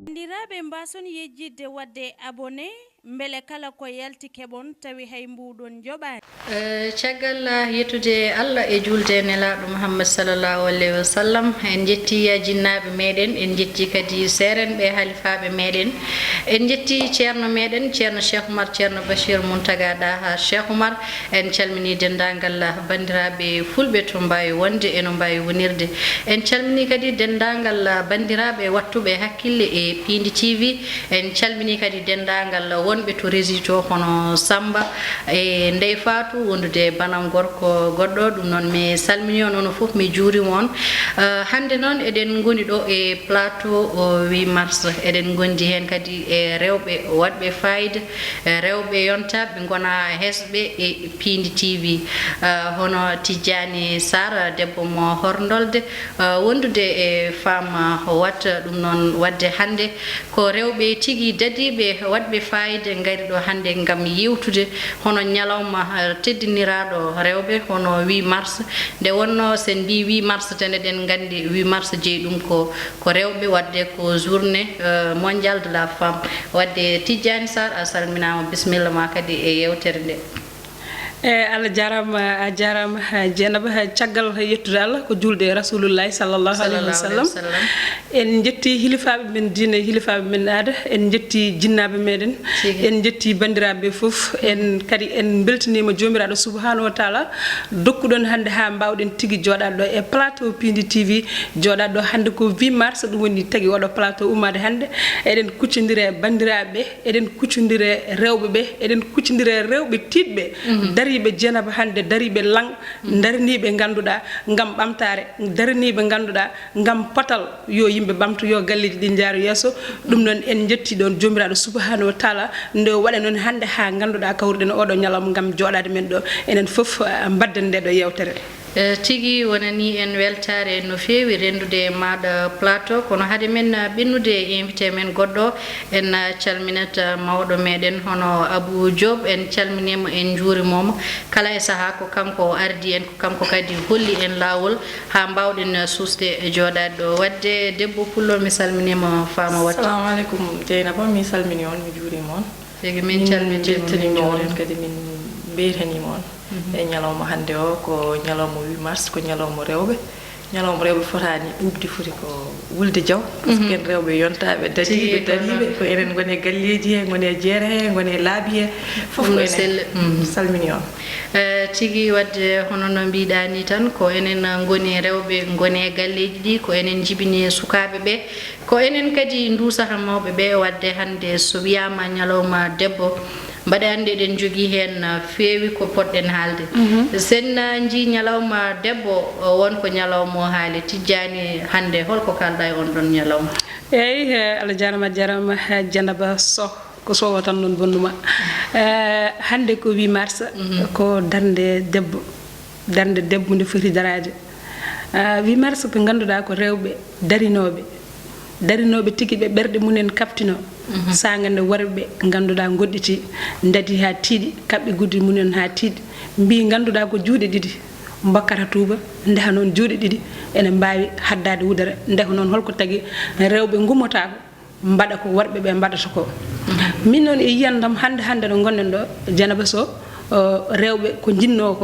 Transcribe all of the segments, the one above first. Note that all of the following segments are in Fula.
Bandiraɓe mbason yejjidde wadde abonné mbele kala ko yalti keɓon tawi hay mbuɗon joɓani caggal yettude Allah e julde nelaɗo Muhammad sallallahu alaihi wa sallam en jetti jinnaɓe meɗen en jetti kadi serenɓe halifaɓe meɗen en jetti ceerno meɗen ceerno Cheikh Oumar ceerno Bachir Mountaga Daha Cheikh Oumar en calmini dendagal bandiraɓe fulɓe to mbawi wonde eno mbawi wonirde en calmini kadi dendagal bandiraɓe wattuɓe hakkille e Pindi TV en calmini kadi dendagal wonɓe to régie to hono Samba e Ndey Fatou wondude banam gorko goɗɗo ɗum noon mi salmini on ono fof mi juurima on hande noon eɗen goni ɗo e plateau 8 mars eɗen gondi hen kadi e rewɓe waɗɓe fayida rewɓe yontaɓe gona hesɓe e Pindi TV hono Tidiani Sar debbo mo horndolde wondude e femme watta ɗum noon wadde hande ko rewɓe tigui dadiɓe waɗɓe fayida gari ɗo hande gam yewtude hono ñalawma teddiniraɗo rewɓe hono 8 mars nde wonno sen mbi 8 mars tan eɗen gandi 8 mars jeeyi ɗum ko rewɓe wadde ko journée mondial de la femme wadde Tidiani Sar a salminama bisimilla ma kadi e yewtere nde Allah jarama a jarama Dieynaba caggal yettude Allah ko julde rasulullahi sallallahu alaihi wasallam en jetti hilifaɓe men diine hilifaɓe men aada en jetti jinnaɓe meɗen en jetti bandiraɓe foof en kadi en beltanima jomiraɗo subhanahu wa taala dokkuɗon hande ha mbawɗen tigui joɗade ɗo e plateau Pindi TV joɗade ɗo hande ko 8 mars ɗum woni tagui oɗo plateau ummade hande eɗen kuccodire bandiraɓe eɗen kuccodire rewɓeɓe eɗen kuccodire rewɓe tiɗɓe dariɓe Dieynaba hande dariɓe lang daraniɓe ganduɗa gam ɓamtare daraniɓe ganduɗa gam potal yo yimɓe ɓamto yo galleji ɗi jaaro yesso ɗum noon en jetti ɗon jomiraɗo subhanahu wa taala nde waɗa noon hande ha ganduɗa kawruɗen oɗo ñalawma gam joɗade men ɗo enen foof mbadden nde ɗo yewtere tigi wonani en weltare no fewi rendude maɗa plateau kono haade men ɓennude invité men goɗɗo en calminata mawɗo meɗen hono Abou Diop en calminima en juurimomo kala e saaha ko kanko ardi en ko kanko kadi holli en lawol ha mbawɗen susde joɗade ɗo wadde debbo pullo mi salminima fama watta assalamu aleykum Dieynaba mi salmini on mi juurima on tigi min calminima on kadi min ɓeytanima on e ñalawma hande o ko ñalawma 8 mars ko ñalawma rewɓe fotani ɓubde foti ko wulde jaw par ce que en rewɓe yontaɓe dadiɓe dariɓe ko enen gone galleji he gone jeere he gone laabi he foof ko enen salmini on tigi wadde hono no mbiɗani tan ko enen goni rewɓe gone galleji ɗi ko enen jibini sukaɓe ɓe ko enen kadi duusaha mawɓe ɓe wadde hande so wiyama ñalawma debbo mbaɗa andi eɗen jogui hen feewi ko poɗɗen haalde sen ji ñalawma debbo wonko ñalawma o haali Tidiani hande holko kalɗa e on ɗon ñalawma eyyi Allah jarama Dieynaba Sow ko sowo tan noon bonnuma hande ko 8 mars ko darde debbo nde foti darade 8 mars ko ganduɗa ko rewɓe darinoɓe tigui ɓe ɓerɗe munen kaftino sagande worɓe ganduɗa goɗɗiti dadi ha tiiɗi kabɓe guddi munen ha tiiɗi mbi ganduɗa ko juuɗe ɗiɗi mbakkata tuuba ndeha noon juuɗe ɗiɗi ene mbawi haddade wudere ndeha noon holko tagui rewɓe gummotako mbaɗa ko worɓe ɓe mbaɗata ko min noon e yiyandam hande ɗo gonɗen ɗo Dieynaba Sow rewɓe ko jinno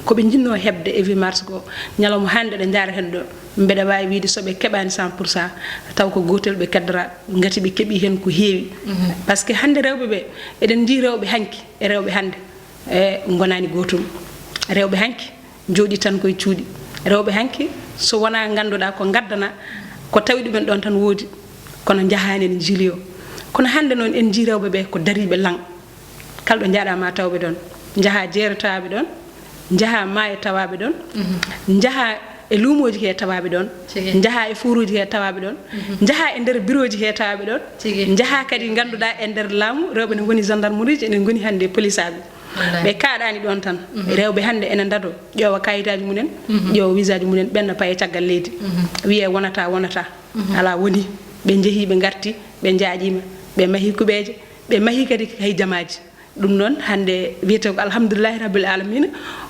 koɓe jinno hebde e 8 mars ko ñalawma hande ɗe jaara hen ɗo mbeɗa wawi wiide soɓe keɓani 100% taw ko gotel ɓe keddora gati ɓe keeɓi hen ko heewi par ce que hande rewɓe ɓe eɗen ji rewɓe hanki e rewɓe hande e gonani gotum rewɓe hanki jooɗi tan koye cuuɗi rewɓe hanki so wona ganduɗa ko gaddana ko tawi ɗumen ɗon tan woodi kono jahani en jilio kono hande noon en ji rewɓe ɓe ko dariɓe lang kalɗo jaaɗama tawɓe ɗon jaaha jeere tawaɓe ɗon jaaha maayo tawaɓe ɗon jaaha e luumoji he tawaɓe ɗon jaha e fuuruji he tawaɓe ɗon jaha e nder bureau ji he tawaɓe ɗon jaha kadi ganduɗa e nder laamu rewɓe ne goni gendarmerie ji enen goni hande police aɓe ɓe kaɗani ɗon tan rewɓe hande ene dado ƴeewa kayitaji mumen ƴeewa visa ji mumen ɓenna paye caggal leydi wiye wonata ala woni ɓe jeehi ɓe garti ɓe jaaƴima ɓe mahi kuɓeje ɓe mahi kadi hay jamaji ɗum noon hande wiyete ko alhamdulillahi rabbil alamina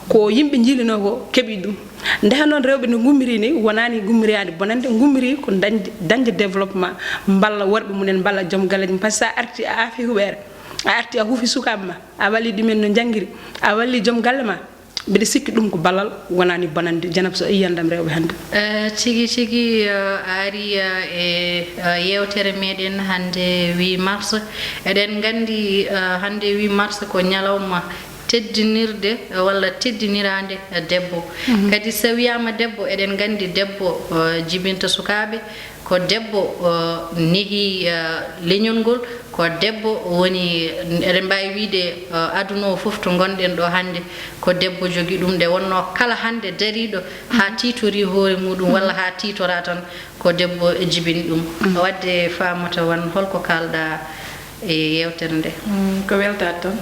ko yimɓe jiilino ko keeɓi ɗum ndeha noon rewɓe no gummiri ni wonani gummiriyade bonande gummiri ko dañde développement balla worɓe munen balla joom galleji par ce que sa arti a afi huɓere a arti a huufi sukaɓe ma a walli ɗumen no janguiri a walli joom galle ma mbiɗa sikki ɗum ko ballal wonani bonande janab so yiyandam rewɓe hande tigi a ari e yewtere meɗen hande 8 mars eɗen gandi hande 8 mars ko ñalawma teddinirde walla teddinirande debbo kadi so wiyama debbo eɗen gandi debbo jibinta sukaɓe ko debbo nehi leñol ngol ko debbo woni eɗen mbawi wiide aduna o fof to gonɗen ɗo hande ko debbo jogui ɗum nde wonno kala hande dariɗo ha titori hoore muɗum walla ha titora tan ko debbo jibini ɗum wadde famata wan holko kalɗa e yewtere nde ko weltade tan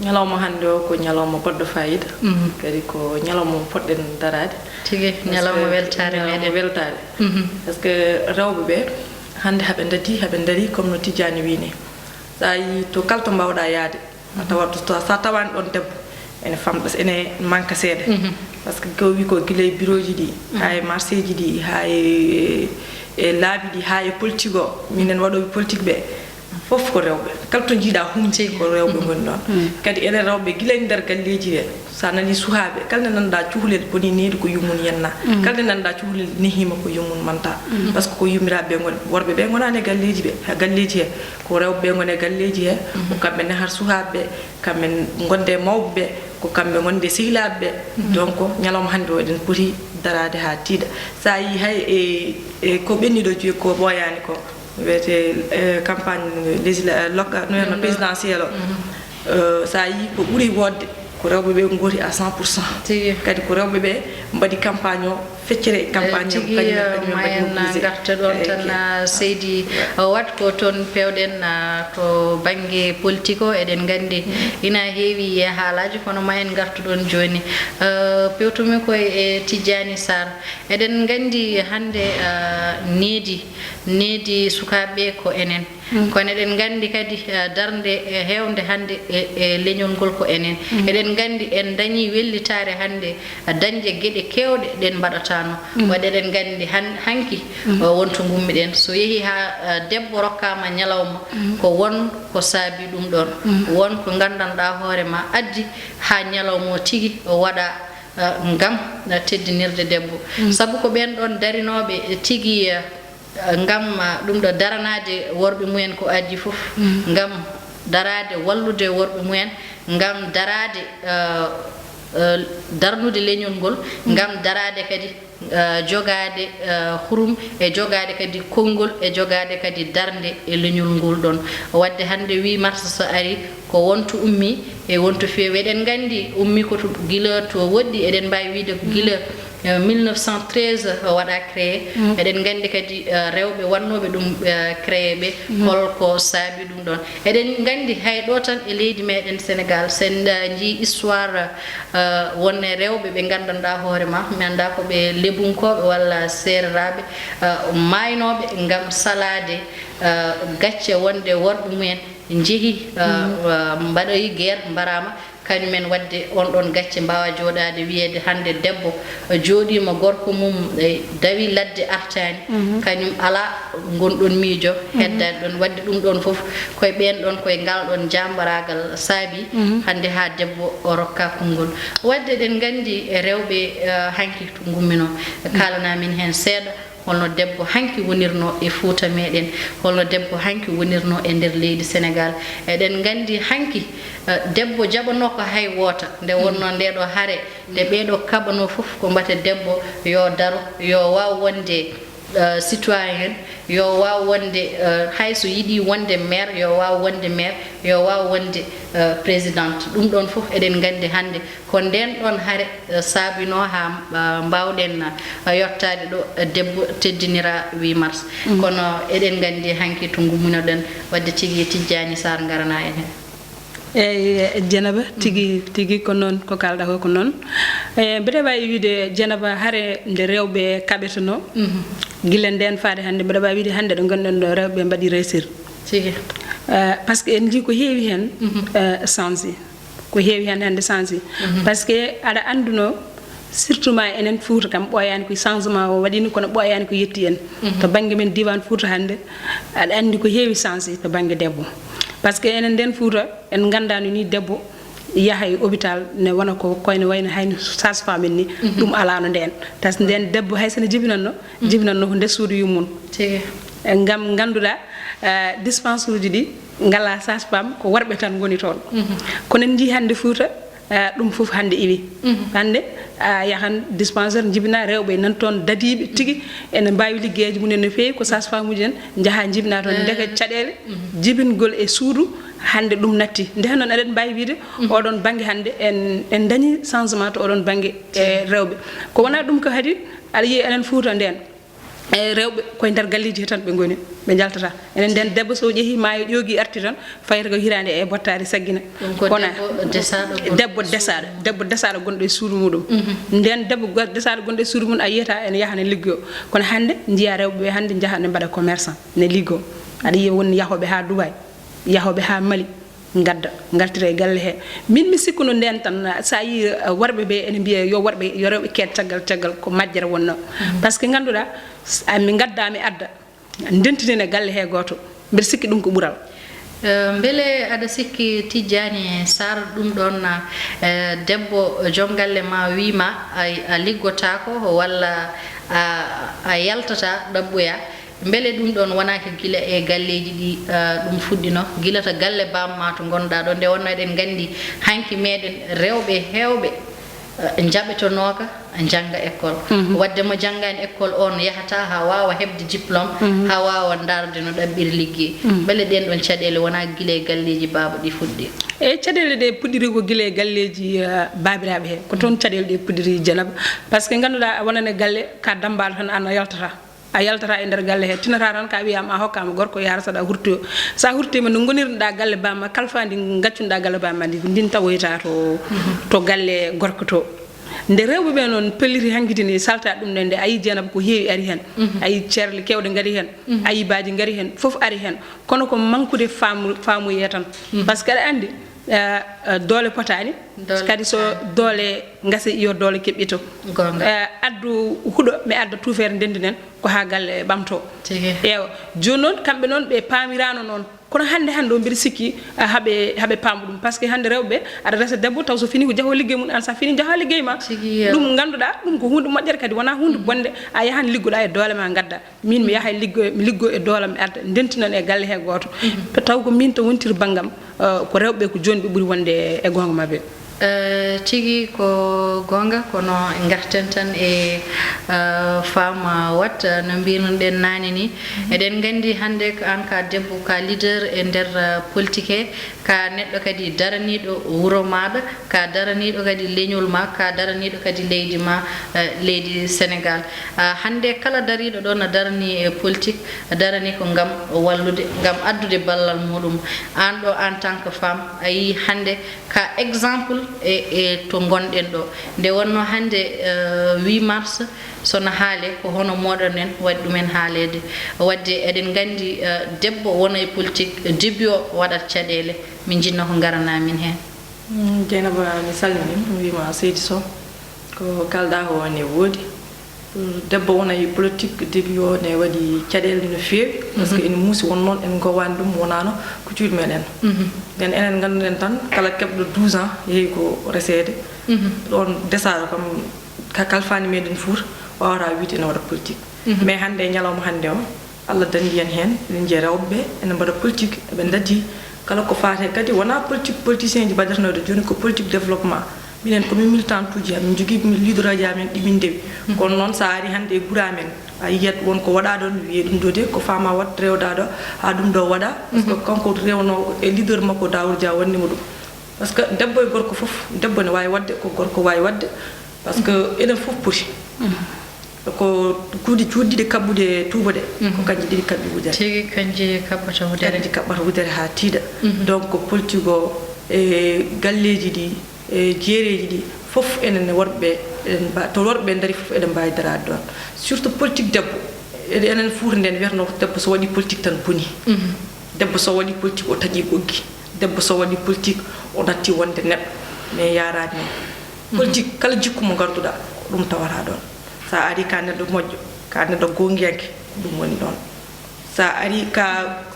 ñalawma hande o ko ñalawma baɗɗo fayida kadi ko ñalawma poɗɗen darade tigi ñalawma weltare meɗen weltare par ce que rewɓe ɓe hande haɓe dadi haɓe dari comme no Tidiani wini sa yi to kala to mbawɗa yaade a tawat sa tawani ɗon debbo ene famɗa ene manque seeɗa par ce que ko wi ko guilay bureau ji ɗi ha e marché ji ɗi ha e laabi ɗi ha e politique o minen waɗoɓe politique ɓe fof ko rewɓe kala to jiiɗa humti ko rewɓe goni ɗon kadi enen rewɓe guila nder galleji he sa nani suhaaɓe kala nde nanɗa cuhlel boni needi ko yummum yenna kala nde nanɗa cuhlel nehima ko yummum manta par ce que ko yummiraɓe goni worɓe ɓe gonani e galleji ɓe galleji he ko rewɓe goni e galleji he ko kamɓe nehar suhaaɓe kamɓe gonde mawɓe ɓe ko kamɓe gonde sehilaɓe ɓe donc ñalawma hande o eɗen poti darade ha tiiɗa sa yi hay e ko ɓenniɗo joyi ko ɓoyani ko wiyete campagne local no présidentiel o sa yi ko ɓuuri wodde ko rewɓe ɓe goti à 100% kadi ko rewɓe ɓe mbaɗi campagne o feccere campagne mayen garta ɗon tan seydi wat ko toon pewɗen to banggue politique o eɗen gandi ina heewi haalaji kono mayen garta ɗon joni pewtumi koye e Tidiani Sarr eɗen gandi hande needi sukaɓe ko enen kono eɗen gandi kadi darde hewde hande e leñol ngol ko enen eɗen gandi en dañi wellitare hande dañde gueɗe kewɗe ɗen mbaɗatano waɗi eɗen gandi hanki wonto gummiɗen so yeehi ha debbo rokkama ñalawma ko won ko saabi ɗum ɗon won ko gandanɗa hoorema addi ha ñalawma o tigui waɗa ngam teddinirde debbo saabu ko ɓen ɗon darinoɓe tigui ngam ɗum ɗo daranade worɓe mumen ko addi fof ngam darade wallude worɓe mumen ngam darade darnude leñol ngol ngam darade kadi jogade hurum e jogade kadi konngol e jogade kadi darnde e leñol ngol ɗon wadde hande 8 mars so ari ko wonto ummi e wonto feewi eɗen gandi ummi ko to gila to woɗɗi eɗen mbawi wiide ko gila 1913 waɗa créé eɗen gandi kadi rewɓe wannoɓe ɗum créé ɓe holko saabi ɗum ɗon eɗen gandi hay ɗo tan e leydi meɗen Sénégal sen jii histoire wonne rewɓe ɓe gandanɗa hoorema mi anda ko ɓe lebunkoɓe walla sereraɓe maynoɓe ngam salade gacce wonde worɓe mumen jeehi mbaɗoyi guerre mbarama kañumen wadde on ɗon gacce mbawa joɗade wiyede hande debbo joɗima gorko mum dawi ladde artani kañum ala gonɗon miijo heddade ɗon wadde ɗum ɗon foof koye ɓen ɗon koye ngal ɗon jambaragal saabi hande ha debbo o rokka konngol wadde ɗen gandi rewɓe hanki to gummino kalanamin hen seeɗa holno debbo hanki wonirno e Fouta meɗen holno debbo hanki wonirno e nder leydi Sénégal eɗen gandi hanki debbo jaɓano ko hay woota nde wonno ndeɗo haare nde ɓeɗo kaɓano fof ko mbate debbo yo daro yo waw wonde citoyen yo waw wonde hayso yiɗi wonde maire yo waw wonde maire yo waw wonde présidente ɗum ɗon fof eɗen gandi hande ko nden ɗon haare saabino ha mbawɗen yottade ɗo debbo teddinira 8 mars kono eɗen gandi hanki to gummunoɗen wadde tigui Tidjani Sarr garana en hen eyi Dieynaba tigi ko noon ko kalɗa ko noon mbiɗa wawi wiide Dieynaba haare nde rewɓe kaɓetono guila nden faade hannde mbiɗa wawi wiide hannde ɗo gonɗen ɗo rewɓe mbaɗi réussir tigi par ce que en jii ko heewi hen changé ko heewi hen hannde changé par ce que aɗa anduno surtout ma enen Fouta kam ɓoyani ko changement o waɗino kono ɓoyani ko yetti en to banggue men diwan Fouta hannde aɗa andi ko heewi changé to banggue debbo par ce que enen nden Fouta en gandano ni debbo yaha e hôpital ne wona ko koyne wayno hayno sage-femme en ni ɗum alano nden tas nden debbo hay sene jibinanno ko nder suudu yummum tigi ngam ganduɗa dispense uji ɗi ngala sage-femme ko worɓe tan goni toon kono en jii hannde Fouta ɗum fof hannde iwi hannde a yahan dispensaire jibina rewɓe nan toon dadiɓe tigi ene mbawi liggueji mumen no feewi ko sage-femme uji en jaaha jibina toon ndeka caɗele jibingol e suudu hannde ɗum natti nde noon eɗen mbawi wiide oɗon banggue hannde en dañi changement to oɗon banggue e rewɓe ko wona ɗum ko kadi aɗa yiiya enen Fouta nden e rewɓe koye nder galleji he tan ɓe goni ɓe jaltata enen nden debbo so ƴeehi maayo ƴoogi arti tan fayata ko hirande e bottari saggina kono debbo desaɗo gonɗo e suudu muɗum nden debbo desaɗo gonɗo e suudu mum a yiyata ene yaha ne liggoyo kono hannde jiiya rewɓe hannde jaaha ne mbaɗa commerçant ne liggo aɗa yiya woni yahoɓe ha Dubai yahoɓe ha Mali gadda gartira e galle he min mi sikkuno nden tan sa yi worɓe ɓe ene mbiya yo rewɓe keet caggal ko majjere wonno par ce que ganduɗa mi gadda mi adda ndentinen e galle he goto mbiɗa sikki ɗum ko ɓuural beele aɗa sikki Tidjani Sarr ɗum ɗon debbo joom galle ma wima a liggotako walla a yaltata ɗabɓoya beele ɗum ɗon wonaki guila e galleji ɗi ɗum fuɗɗino guila to galle bamma to gonɗa ɗo nde wonno eɗen gandi hanki meɗen rewɓe hewɓe jaɓetonoka jangga école wadde mo janggani école on yahata ha wawa hebde diplôme ha wawa darde no ɗaɓɓiri ligguey beele ɗen ɗon caɗele wona guila e galleji baba ɗi fuɗɗi eyyi caɗele ɗe puɗɗiri ko guila e galleji babiraɓe he ko toon caɗele ɗe puɗɗiri Dieynaba par ce que ganduɗa a wonane galle ka dambaɗo tan an a yaltata e nder galle he tinata tan ka wiyama a hokkama gorko yara saɗa hurtoyo sa hurtima no gonirɗa galle bamma kalfandi gaccunoɗa galle bamma ndi ndin tawoyta to galle gorko to nde rewɓe ɓe noon pelliti hankkitini salta ɗum nde ayi Dieynaba ko heewi ari hen ayi ceerle kewɗe gaari hen ayi baji gaari hen foof ari hen kono ko manqude famuye tan par ce que aɗa andi doole potani kadi so doole gasi yo doole keɓɓito addu huuɗo mi adda tuufere ndendinen ko ha galle ɓamto ewa joni noon kamɓe noon ɓe paamirano noon kono hannde o mbiɗa sikki haɓe paambo ɗum par ce que hannde rewɓe aɗa resa debbo taw so fini ko jaho liggey mum an sa fini jaha liggey ma ɗum ganduɗa ɗum ko hunde moƴƴere kadi wona hunde bonde a yahan liggoɗa e doole ma gadda min mi yaha mi liggo e doole mi adda ndentinon e galle he goto taw ko min to wontiri banggam ko rewɓe ko joni ɓe ɓuuri wonde e gonga mabɓe tigi ko gonga kono garten tan e femme wat no mbinoɗen nani ni eɗen gandi hande an ka debbo ka leader e nder politique he ka neɗɗo kadi daraniɗo wuro maɗa ka daraniɗo kadi leñol ma ka daraniɗo kadi leydi ma leydi Sénégal hande kala dariɗo ɗo no darani e politique darani ko gam wallude gam addude ballal muɗum an ɗo en tant que femme a yi hande ka exemple e to gonɗen ɗo nde wonno hande 8 mars sono haale ko hono moɗon en waɗi ɗumen haalede wadde eɗen gandi debbo wona e politique début o waɗat caɗele min jinno ko garana min hen Dieynaba mi salmini mi wima Seydi Sow ko kalɗa ko ne woodi debbo wona e politique début o ne waɗi caɗele no feewi par ce que ene muusi won noon en gowani ɗum wonano ko cuuɗi meɗen nden enen ganduɗen tan kala keɓɗo 12 ans yeehi ko resede ɗon desaɗo kam ka kalfani meɗen Fouta wawata wiide ene waɗa politique mais hande ñalawma hande o Allah dandi en hen eɗen jiiya rewɓeɓe ene mbaɗa politique eɓe daddi kala ko fate kadi wona politique politicien ji mbaɗatanoɗo joni ko politique développement minen komin militant uji min jogui leader aji amen ɗimin dewi kono noon sa ari hande e guura men a yiyat wonko waɗa ɗon wiye ɗum ɗo de ko fama wat rewɗa ɗo ha ɗum ɗo waɗa par ce que kanko rewno e leader makko Dawour Dia wannimo ɗum par ce que debbo e gorko fof debbo ne wawi wadde ko gorko wawi wadde par ce que enen fof poti ko kuuɗe cuuɗɗiɗe kabbude tuuba ɗe ko kanji ɗiɗi kabɓi wudere tigi kanji kaɓɓata wudere kanji kaɓɓata wudere ha tiiɗa donc politique o e galleji ɗi e jeereji ɗi fof enen worɓe to worɓe daari fof eɗen mbawi darade ɗon surtout politique debbo enen fuuta nden wiyatno debbo so waɗi politique tan boni debbo so waɗi politique o taaƴi ɓoggi debbo so waɗi politique o natti wonde neɗɗo mais yarani men politique kala jikku mo garduɗa ɗum tawata ɗon sa ari ka neɗɗo moƴƴo ka neɗɗo gongiyanke ɗum woni ɗon sa ari ka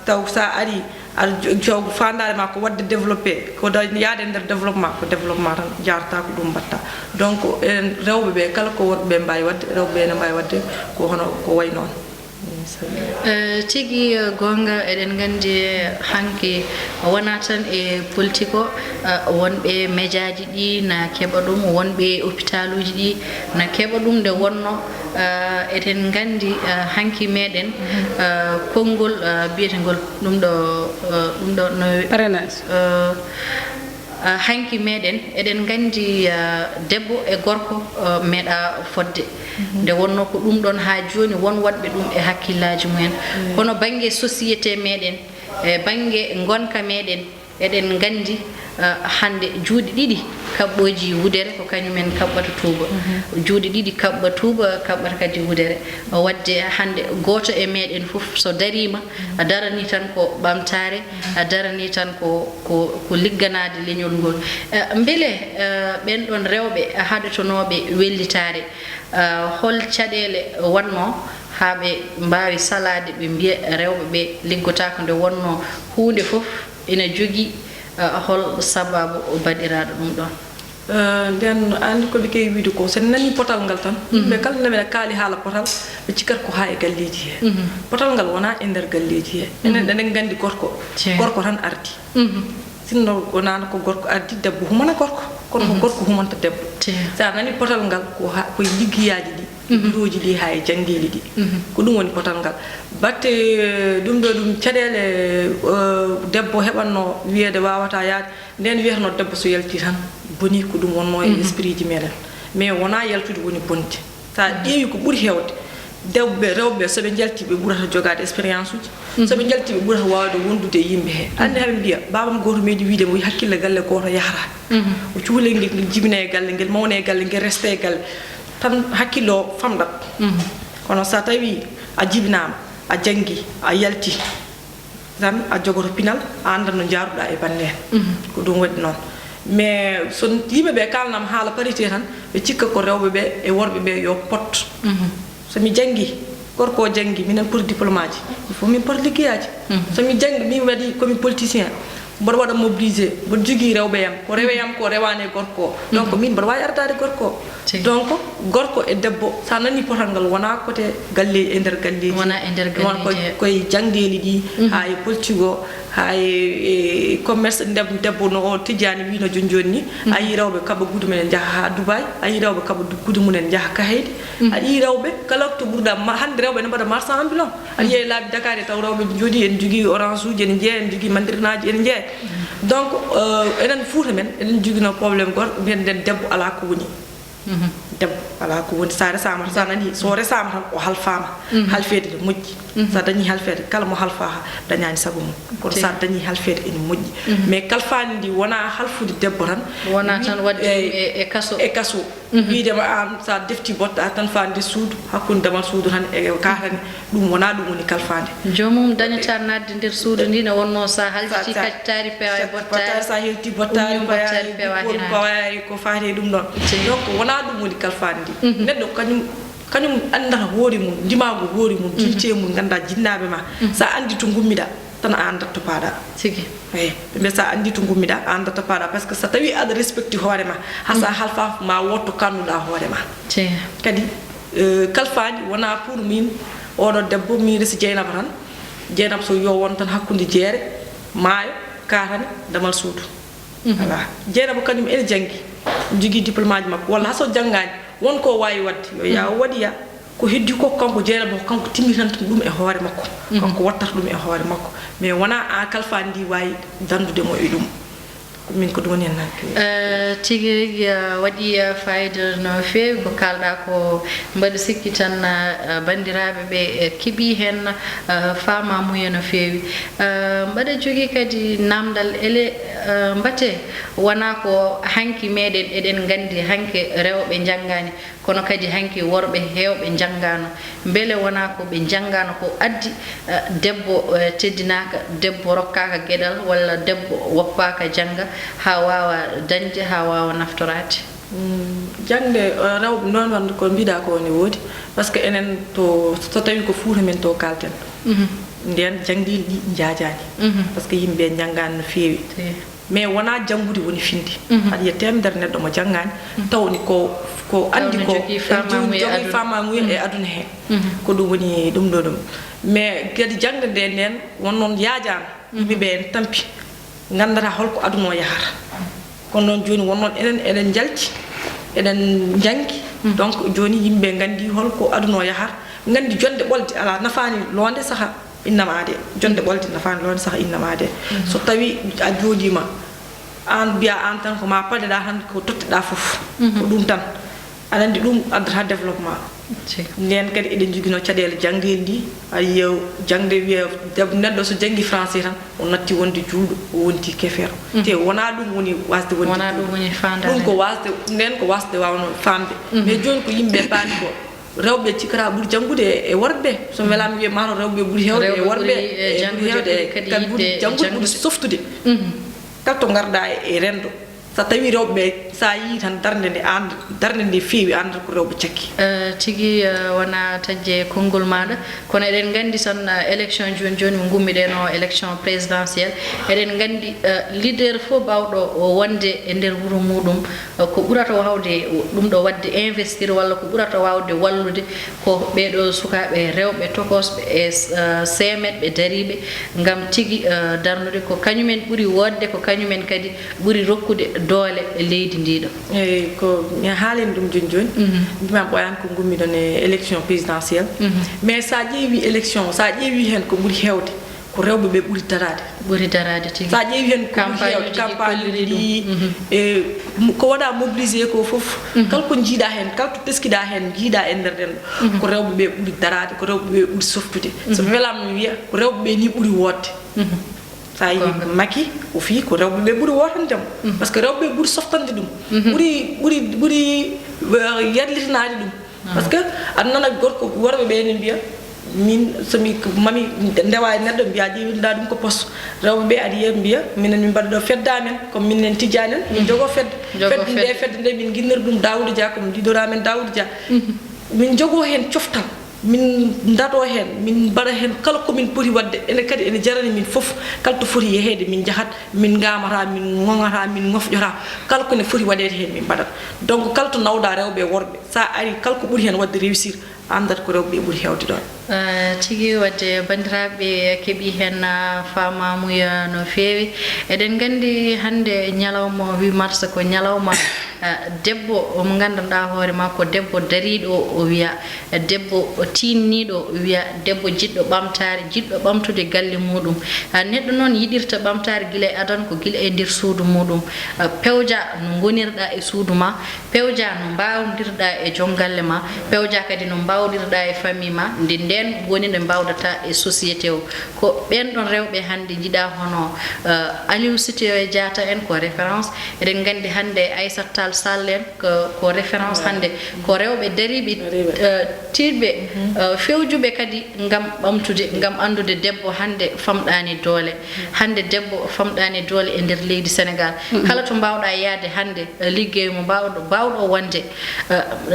taw sa ari aɗa joggo fandare ma ko wadde développé ko yaade nder développement ko développement tan jarata ko ɗum mbatta donc en rewɓe ɓe kala ko worɓe mbawi wadde rewɓe ne mbawi wadde ko hono ko way noon tigi gonga eɗen gandi hanki wona tan e politique o wonɓe médiaji ɗi na keɓa ɗum wonɓe hôpital uji ɗi na keɓa ɗum nde wonno eɗen gandi hanki meɗen konngol biyetengol ɗum ɗo no parrainage hanki meɗen eɗen gandi debbo e gorko meeɗa fodde nde wonno ko ɗum ɗon ha joni won waɗɓe ɗum e hakkillaji mumen kono banggue société meɗen e banggue gonka meɗen eɗen gandi hande juuɗe ɗiɗi kabɓoji wudere ko kañumen kaɓɓata tuuba juuɗe ɗiɗi kaɓɓa tuuba kaɓɓata kadi wudere wadde hande goto e meɗen fof so darima a darani tan ko ɓamtare a darani tan ko ligganade leñol ngol beele ɓen ɗon rewɓe haɗotonoɓe wellitare hol caɗele wonno haɓe mbawi salade ɓe mbiya rewɓe ɓe liggotako nde wonno hunde fof ina jogui hol sababu baɗiraɗo ɗum ɗon nden andi koɓe kewi wiide ko sen nani potal ngal tan ɓe kala nde mbiɗa kaali haala potal ɓe cikkat ko ha e galleji he potal ngal wona e nder galleji he enen eɗen gandi gorko tan ardi sinno wonano ko gorko ardi debbo humana gorko kono ko gorko humanta debbo sa nani potal ngal koye liggiyaji ɗi bureauji ɗi ha e jangdeli ɗi ko ɗum woni potal ngal batte ɗum ɗo ɗum caɗele debbo heɓanno wiyede wawata yaade nden wiyatano debbo so yalti tan boni ko ɗum wonno e esprit ji meɗen mais wona yaltude woni bonde sa ƴeewi ko ɓuuri hewde dewɓe rewɓe soɓe jalti ɓe ɓurata jogade expérience uji soɓe jalti ɓe ɓurata wawde wondude e yimɓe he andi haɓe mbiya babam goto meeɗi wiidemo wi hakkille galle goto yahata o cuhlel ngel jibine e galle ngel mawne e galle ngel reste e galle tan hakkille o famɗat kono sa tawi a jibinama a janggi a yalti tan a jogoto pinal a anda no jaruɗa e bande hen ko ɗum waɗi noon mais so yimɓeɓe kalnam haala parité tan ɓe cikka ko rewɓeɓe e worɓeɓe yo pot somi janggi gorko o janggi minen pour diplôme aji il faut min pot liggeyaji somi janggi min waɗi komi politicien mboɗo waɗa mobilisé mboɗo jogui rewɓe yam ko rewe yam ko rewani e gorko o donc min mboɗo wawi ardade gorko o donc gorko e debbo sa nani potal ngal wona côté galle e nder galleji wona e nder galleji koye jangdeli ɗi ha e politique o ha e commerce debbo no o tijjani wino joni ni a yi rewɓe kaɓa guudu mumen jaaha ha Dubai a yi rewɓe kaɓa guudu mumen jaaha Kahede aɗa yi rewɓe kala to ɓurɗa hande rewɓe ne mbaɗa marchand ambulant aɗa yeeya laabi Dakar e taw rewɓe jooɗi en jogui orange uji en jeeya en jogui mandirinaji en jeeya donc enen Fouta men eɗen joguino probléme goto mbiyen debbo ala ko woni debbo ala ko woni sa resama sa nani so resama tan o halfama halfede ne moƴƴi sa dañi halfede kala mo halfa dañani sago mum kono sa dañi halfede ene moƴƴi mais kalfani ndi wona halfude debbo tan wona tan wadde e kaso wiidema an sa defti botta tan fa nde suudu hakkude damal suudu tan e katani ɗum wona ɗum woni kalfade jomum dañata nadde nder suudu ndi ne wonno sa halti kaccitari pewa e bottari sa helti bottari pawari ko fati ɗum ɗon donc wona ɗum woni kalfade ndi neɗɗo kañum andata hoore mum ndimago hoore mum jilte mum ganda jinnaɓe ma sa andi to gummiɗa tan a andat to paɗa sigi eyi ɓe sa andi to gummiɗa a andat to paɗa par ce que so tawi aɗa respecte hoore ma hasa halfa ma wotto kannuɗa hoore ma kadi kalfani wona pour min oɗo debbo min resi Dieynaba tan Dieynaba so yo won tan hakkude jeere maayo katane damal suudu voilà Dieynaba kañum ene janggi jogui diplôme aji makko walla haso janggani wonko wawi wadde yo yaa waɗiya ko heddi ko kanko jeere mo kanko timmitanta dum e hoore makko kanko wattata dum e hoore makko mais wana a kalfandi wayi dandude mo e dum min ko dum en nan tigi wadi fayda no feewi ko kalda ko mbadi sikki tan bandirabe be kibi hen fama muye no feewi mbada jogi kadi namdal ele mbate wana ko hanki meden eden gandi hanke rewbe jangani kono kadi hanki worbe hewbe jangano bele wana ko be jangano ko addi debbo teddinaka debbo rokkaka gedal walla debbo woppaka janga ha wawa dañde ha wawa naftorade jangde rewbe non wande ko bida ko ne wodi parce que enen to so tawi ko fuuta men to kalten nden jangdi di jaajani parce que yimbe jangan no feewi mais wana jangude woni findi hadi temder neddo mo jangani tawni ko andi ko jogi fama mu e aduna he ko dum woni dum do dum mais kadi jangde de nden wonnon yaajam yimbe en tampi ngandara holko aduna yahara kono non joni wonnon eden jalti eden jangi donc joni yimbe gandi holko aduna yahara gandi jonde bolde ala nafani londe saha innamade jonde bolde nafani londe saha innamade so tawi a jodima an biya an tan ko ma pade da han ko totteɗa fof ko dum tan anandi dum addata développement nden kadi eden jogino cadele jangde ndi ay yew jangde wiye deb neddo so jangi français tan o natti wonde juudo o wonti kefero te wona dum woni wasde wonde wona dum woni fanda dum ko wasde nden ko wasde wawno famde mais joni ko yimbe bandi ko rewbe cikara buri jangude e worbe so welami wiye mano rewbe buri hewde e worbe jangude kadi buri jangude buri softude kalto garda e rendo sa tawi rewbe sa yi tan darnde ndi feewi andal ko rewbe cakki tigi wana tajje kongol mada kono eden gandi son election joni mo gummide no election présidentielle eden gandi leader fo bawdo wonde e der wuro mudum ko burata wawde dum do wadde investir walla ko burata wawde wallude ko beedo sukabe rewbe tokosbe e semedbe daribe ngam tigi darnude ko kanyumen buri wodde ko kanyumen kadi buri rokkude dole leydi ndido ko mi haalin dum joni bima boyan ko gummi don élection présidentielle mais sa jeewi élection sa jeewi hen ko buri hewde ko rewbe be buri darade tigi sa jeewi hen campagne di e ko wada mobiliser ko fof kal ko jida hen kal to teskida hen jida e nder den ko rewbe be buri darade ko rewbe be buri softude so welam wiya ko rewbe be ni buri wodde sa yi maki o fi ko rewbe be buri wotan jam parce que rewbe buri softande dum buri yadlitinade dum parce que annana gorko worbe be ne biya min somi mami ndewa neddo biya jiwinda dum ko poste rewbe be adi yem biya minen min baddo fedda men comme minen tijanen min jogo fedde min ginner dum Daoud Dia comme lidora men Daoud Dia min jogo hen cioftal min ndato hen min bara hen kala ko min poti wadde ene kadi ene jarani min fof kala to foti yehede min jahat min ngamata min ngongata min ngofjora kala ko ne foti wadede hen min badat donc kala to nawda rewbe worbe sa ari kala ko buri hen wadde réussir andat ko rewbe buri hewde don tigi wadde bandirabe kebi hen famamuya no feewi eden gandi hande nyalawma 8 mars ko nyalawma debbo o mo gandanɗa hoore ma ko debbo dariɗo o wiya debbo tinniɗo wiya debbo jiɗɗo ɓamtare jiɗɗo ɓamtude galle muɗum neɗɗo noon yiɗirta ɓamtare guila e adan ko guila e nder suudu muɗum pewja no gonirɗa e suudu ma pewja no mbawdirɗa e joom galle ma pewja kadi no mbawdirɗa e famille ma nde nden woni nde mbawdata e société o ko ɓen ɗon rewɓe hande jiɗa hono Aliou Sitoé Diatta en ko référence eɗen gandi hande Aissata Sall en ko référence hande ko rewɓe dariɓe tiɗɓe fewjuɓe kadi ngam ɓamtude ngam andude debbo hande famɗani doole hande debbo famɗani doole e nder leydi Sénégal kala to mbawɗa yaade hande liggey mo bawɗo wonde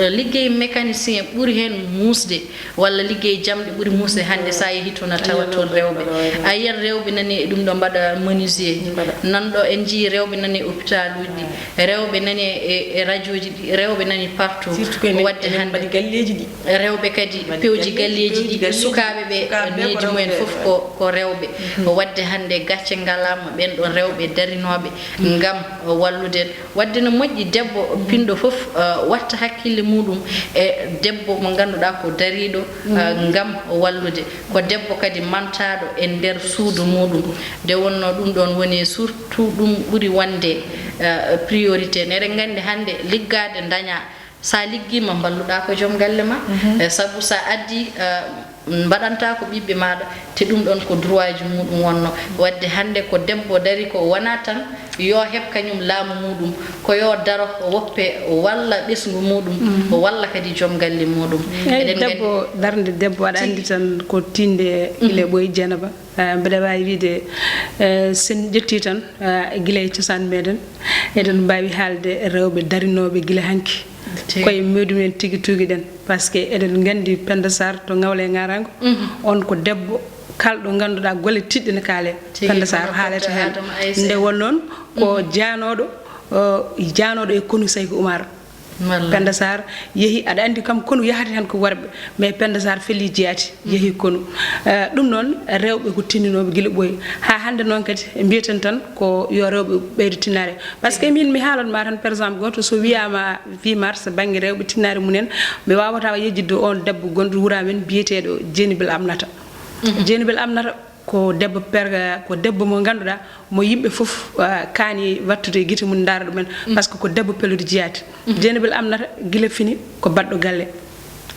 liggey mécanicien ɓuuri hen musde walla liggey jamɗe ɓuuri musde hande sa yeehi toon a tawa toon rewɓe a yiyan rewɓe nani e ɗum ɗo mbaɗa menuisier nanɗo en jii rewɓe nani hôpital uji rewɓe nani e radio ji ɗi rewɓe nani partout wadde hande galleji ɗi rewɓe kadi pewji galleji ɗi sukaɓe ɓe needi mumen fof ko rewɓe wadde hande gacce ngalama ɓen ɗon rewɓe darinoɓe ngam wallude wadde no moƴƴi debbo pinɗo fof watta hakkille muɗum e debbo mo ganduɗa ko dariɗo ngam wallude ko debbo kadi mantaɗo e nder suudu muɗum nde wonno ɗum ɗon woni surtout ɗum ɓuuri wonde priorité neɗen gandi hande liggade daña sa liggima balluɗa ko joom galle ma sabu sa addi mbaɗanta ko ɓiɓɓe maɗa te ɗum ɗon ko droit ji muɗum wonno wadde hande ko debbo dari ko wona tan yo heɓ kañum laamu muɗum ko yo daro woppe walla ɓesgu muɗum walla kadi joom galle muɗum eɗen debbo darde debbo aɗa andi tan ko tinde guila ɓoye Dieynaba mbeɗa wawi wiide sen ƴetti tan guila e cosaan meɗen eɗen mbawi haalde rewɓe darinoɓe guila hanki koye meɗumen tigui tugiɗen par ce que eɗen gandi Penda Sarr to Ngawle Ngarango on ko debbo kalɗo ganduɗa golle tiɗɗe ne kaale Penda Sarr haalata hen nde won noon ko janoɗo e konu Saykou Oumar Penda Sarr yeehi aɗa andi kam konu yahata hen ko worɓe mais Penda Sarr feeli jeeyati yeehi konu ɗum noon rewɓe ko tinninoɓe guila ɓooyi ha hande noon kadi mbiyaten tan ko yo rewɓe ɓeydo tinnare par ce que min mi haalanma tan par exemple goto so wiyama 8 mars banggue rewɓe tinnare munen mi wawata yejjidde on debbo gonɗo wuura men biyeteɗo Dieynibel Aminata Dieynibel Aminata ko debbo perga ko debbo mo ganduɗa mo yimɓe fof kaani wattude e guite mum daara ɗumen par ce que ko debbo pelude jeyati Dieynibel Aminata guila fini ko baɗɗo galle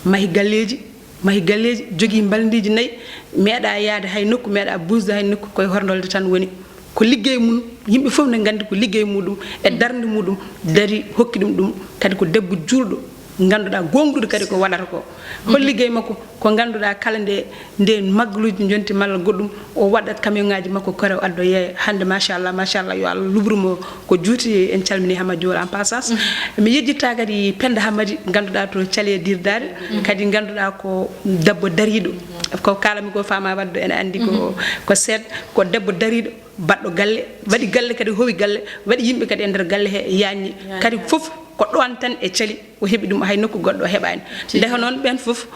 mahi galleji jogui mbaldiji 4 meeɗa yaade hay nokku meeɗa busde hay nokku koye horndolde tan woni ko liggey mum yimɓe fof ne gandi ko liggey muɗum e darde muɗum dari hokki ɗum kadi ko debbo julɗo ganduɗa gonɗuɗo kadi ko waɗata ko hol liggey makko ko ganduɗa kala nde maggaluji jonti malla goɗɗum o waɗat camion ngaji makko kore addo yeeya hande machallah yo Allah lubrumo ko juuti en calmini Hamady Diol en passage mi yejjitta kadi Penda Hamady ganduɗa to Thiale Dirdade kadi ganduɗa ko debbo dariɗo ko kalami ko fama waddo ene andi ko seed ko debbo dariɗo baɗɗo galle waɗi galle kadi howi galle waɗi yimɓe kadi e nder galle he yanni kadi fof ko ɗon tan e Thiali o heɓi ɗum hay nokku goɗɗo heɓani ndeha noon ɓen fof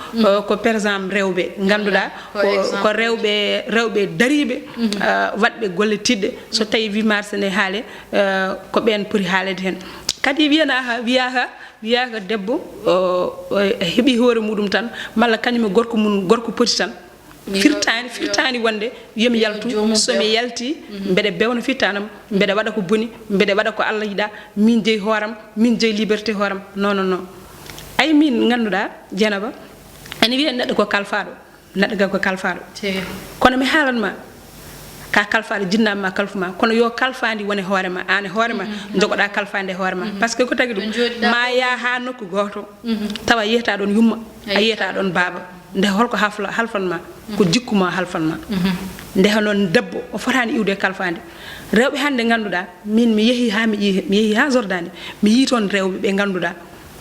ko par exemple rewɓe ganduɗa ko rewɓe dariɓe waɗɓe golle tiɗɗe so tawi 8 mars ne haale ko ɓen poti haalede hen kadi wiyaka debbo heeɓi hoore muɗum tan malla kañum e gorko poti tan firtani wonde yomi yaltu somi yalti mbeɗa bewna firtanam mbeɗa waɗa ko boni mbeɗa waɗa ko Allah yiɗa min jeeyi hooram min jeeyi liberté hooram non ay min ganduɗa Dieynaba ene wiya neɗɗo ko kalfaɗo kono mi haalanma ka kalfaɗo jinnama ma kalfuma kono yo kalfandi wone hoorema an e hoorema jogoɗa kalfande e hoorema par ce que ko tagi ɗum ma yaa ha nokku goto tawa yiyata ɗon yumma a yiyata ɗon baaba nde holko halfanma ko jikkuma halfanma ndeha noon debbo o fotani iwde kalfande rewɓe hande ganduɗa min mi yeehi ha Jordani mi yi toon rewɓe ɓe ganduɗa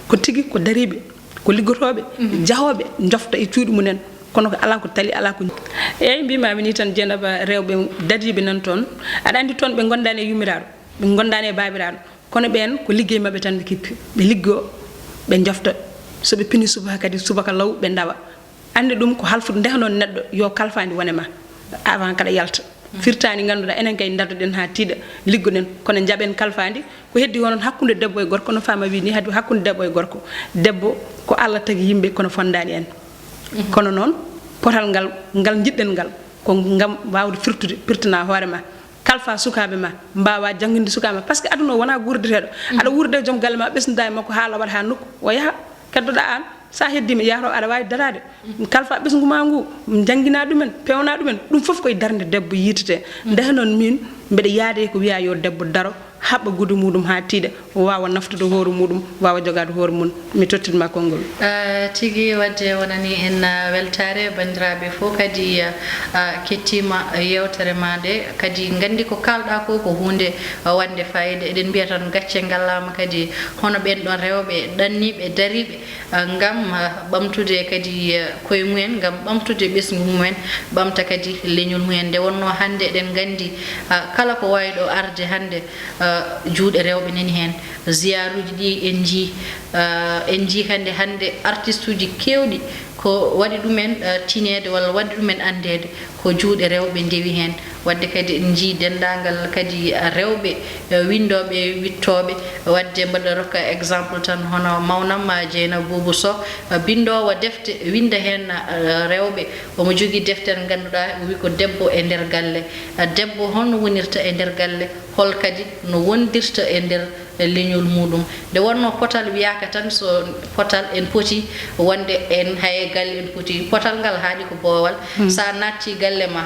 ko tigui ko dariɓe ko liggotoɓe jahoɓe jofta e cuuɗi munen kono ko ala ko tali ala ko eyyi mbimami ni tan Dieynaba rewɓe dadiɓe nan toon aɗa andi toon ɓe gondani e yummiraɗo ɓe gondani e babiraɗo kono ɓen ko liggey mabɓe tan ɓe kippi ɓe liggo ɓe jofta soɓe pini subaka law ɓe dawa ande ɗum ko halfude ndeha noon neɗɗo yo kalfandi wonema avant kada yalta firtani ganduɗa enen kay dardoɗen ha tiiɗa liggoɗen kono jaaɓen kalfandi ko heddi honon hakkude debbo e gorko no fama wi ni hadi hakkude debbo e gorko debbo ko Allah tagi yimɓe kono fondani en kono noon potal ngal jiɗɗen ngal ko ngam wawde firtana hoorema kalfa sukaɓe ma mbawa jangguinde sukaɓe ma par ce que aduna wona gurdeteɗo aɗa wurde joom galle ma ɓesnda e makko haala waɗa ha nokku o yaaha keddoɗa an sa heddima yahto aɗa wawi darade kalfa ɓesgu ma ngu jangguina ɗumen pewna ɗumen ɗum foof koye darde debbo yitete ndeha noon min mbeɗa yaade ko wiya yo debbo daro haɓa gudu muɗum ha tiiɗa wawa naftude hoore muɗum wawa jogade hoore mum mi tottitima konngol tigui wadde wonani en weltare bandiraɓe fof kadi kettima yewtere ma nde kadi gandi ko kalɗa ko hunde wande fayida eɗen mbiya tan gacce ngallama kadi hono ɓen ɗon rewɓe ɗanniɓe dariɓe ngam ɓamtude kadi koye mumen ngam ɓamtude ɓesgu mumen ɓamta kadi leñol mumen nde wonno hande eɗen gandi kala ko wawi ɗo arde hande juuɗe rewɓe nani hen ziyaruji ɗi en ji hande artiste uji kewɗi ko waɗi ɗumen tinede walla waɗi ɗumen andede ko juuɗe rewɓe ndewi hen wadde kadi en ji dendagal kadi rewɓe windoɓe wittoɓe wadde mbaɗa rokka exemple tan hono mawnam Dieynaba Boubou Sow bindowo defte winda hen rewɓe omo jogui deftere ganduɗa wi ko debbo e nder galle debbo holno wonirta e nder galle hol kadi no wondirta e nder leñol muɗum nde wonno potal wiyaka tan so potal en poti wonde en hay galle en poti potal ngal haaɗi ko boowal sa natti galle ma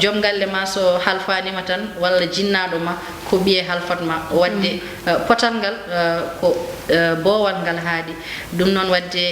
joom galle ma so halfanima tan walla jinnaɗo ma ko ɓiye halfatma wadde potal ngal ko boowal ngal haaɗi ɗum noon wadde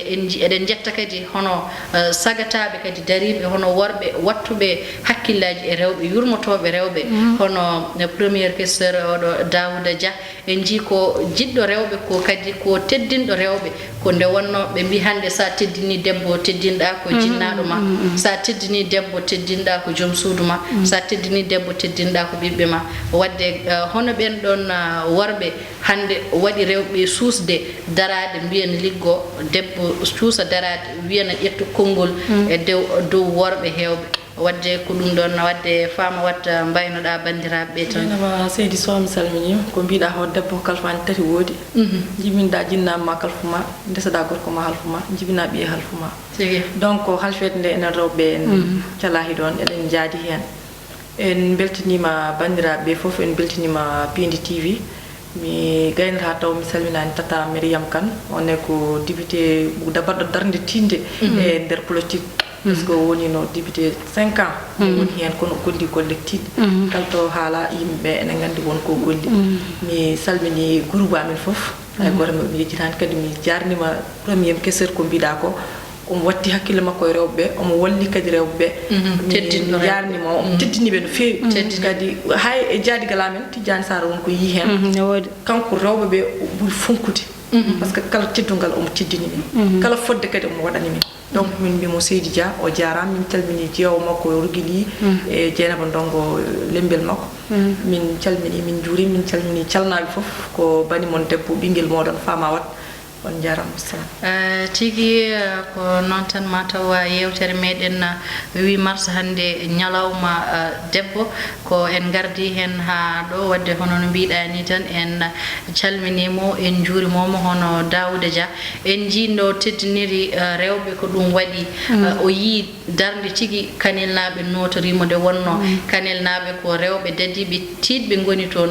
eɗen jetta kadi hono sagataɓe kadi dariɓe hono worɓe wattuɓe hakkillaji e rewɓe yurmotoɓe rewɓe hono premier questeur oɗo Daouda Dia en ji ko jiɗɗo rewɓe ko kadi ko teddinɗo rewɓe ko nde wonno ɓe mbi hande sa teddini debbo teddinɗa ko jinnaɗo ma sa teddini debbo teddinɗa ko joom suudu ma sa teddini debbo teddinɗa ko ɓiɓɓe ma wadde hono ɓen ɗon worɓe hande waɗi rewɓe suusde darade mbiyen liggo debbo suusa darade wiyana ƴettu konngol e dow worɓe hewɓe wadde ko ɗum ɗon wadde fama watta mbaynoɗa bandiraɓe ɓe tan seydi Sow mi salminima ko mbiɗa ho debbo kalfani tati woodi jibinɗa jinnama kalfuma ndesaɗa gorko ma halfuma jibina ɓiye halfuma donc halfede nde enen rewɓe en calahi ɗon eɗen jaadi hen en beltinima bandiraɓe ɓe foof en beltinima Pindi TV mi gaynata taw mi salminani tata Mariam Kane onne ko député dabaɗɗo darde tinde e nder politique parce que woni no député 5 ans woni hen kono gondi golle tiɗɗe kalto haala yimɓeɓe ene gandi wonko gondi mi salmini groupe amin foof hay goto mi yejjitani kadi mi jarnima premier questeur ko mbiɗa ko omo watti hakkille makko e rewɓeɓe omo walli kadi rewɓeɓe mi jarnima omo teddiniɓe no fewi kadi hay e jaadigal amen Tidiane Sara wonko yi hen kanko rewɓeɓe o ɓuuri fonkude par ce que kala teddungal omo teddini min kala fodde kadi omo waɗani min donc min mbimo Seydi Dia o jarama min calmini jeewo makko Roguili e Dieynaba Ndongo lembel makko min calmini min juuri min calmini calnaɓe foof ko bani mon debbo ɓinguel moɗon Fama Wat on jarama tigi ko noon tan mataw yewtere meɗen 8 mars hande ñalawma debbo ko en gardi hen ha ɗo wadde hono no mbiɗa ni tan en calminimo en juurimomo hono Daouda Dia en jiiɗo teddiniri rewɓe ko ɗum waɗi o yi darde tigi kanelnaɓe notorimo nde wonno kanelnaɓe ko rewɓe dadiɓe tiɗɓe goni toon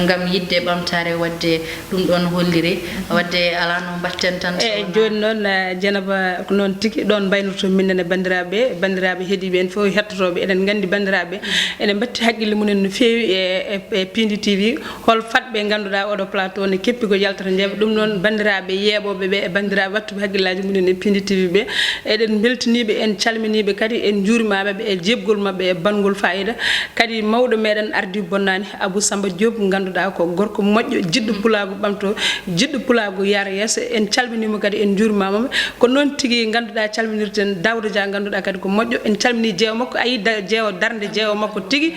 gam yidde ɓamtare wadde ɗum ɗon holliri wadde ala no mbatten tan joni noon Dieynaba ko noon tigi ɗon mbaynoto minnen e bandiraɓe heeɗiɓe en fof hettotoɓe eɗen gandi bandiraɓe ene batti haqqille mumen no fewi e Pindi TV hol fatɓe ganduɗa oɗo plateau ne keppi ko yaltata ndeɓe ɗum noon bandiraɓe yeeɓoɓeɓe e bandiraɓe wattuɓe haqqillaji mumen e Pindi TV ɓe eɗen beltiniɓe en calminiɓe kadi en juurimaɓeɓe e jebgol mabɓe e bangol fayida kadi mawɗo meɗen ardi bonnani Abou Samba Diop ganduɗa ko gorko moƴƴo jiɗɗo pulago ɓamto jiɗɗo pulago yara yesso en calminima kadi en juurimama ko noon tigui ganduɗa calminirten Daouda Dia ganduɗa kadi ko moƴƴo en calmini jeewo makko ayi jeewo darde jeewo makko tigui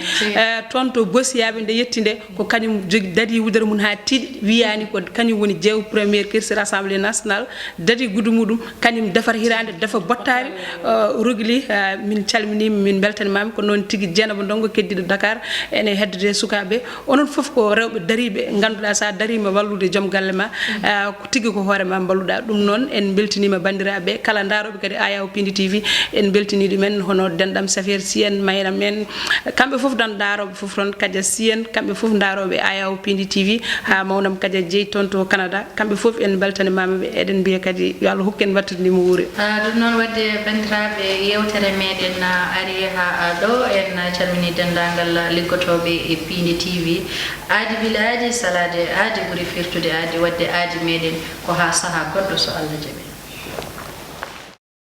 toon to Bossiyaɓe nde yetti nde ko kañum jogui dadi wudere mum ha tiiɗi wiyani ko kañum woni jeewo premier questeur assemblée nationale dadi gudu muɗum kañum defar hirande defa bottari Roguili min calminima min beltanimama ko noon tigui Dieynaba Ndongo keddiɗo Dakar ene heddode sukaɓe onon foof ko rewɓe dariɓe ganduɗa sa darima wallude joom galle ma ko tigui ko hoorema balluɗa ɗum noon en beltinima bandiraɓe kala daroɓe kadi Ayaw Pindi TV en beltini ɗumen hono denɗam Safir Sy en Mayra men kamɓe foof dan daroɓe foof toon Kadia Sy en kamɓe foof daroɓe Ayaw Pindi TV ha mawnam Kadia Dieye toon to Canada kamɓe foof en beltanimamaɓe eɗen mbiya kadi yo Allah hokku en wattudnimo wuuri ɗum noon wadde bandiraɓe yewtere meɗen ari ha ɗo en calmini dendagal liggotoɓe e Pindi TV aadi bila aadi salade aadi ɓuuri firtude aadi wadde aadi meɗen ko ha saaha goɗɗo so Allah jaaɓi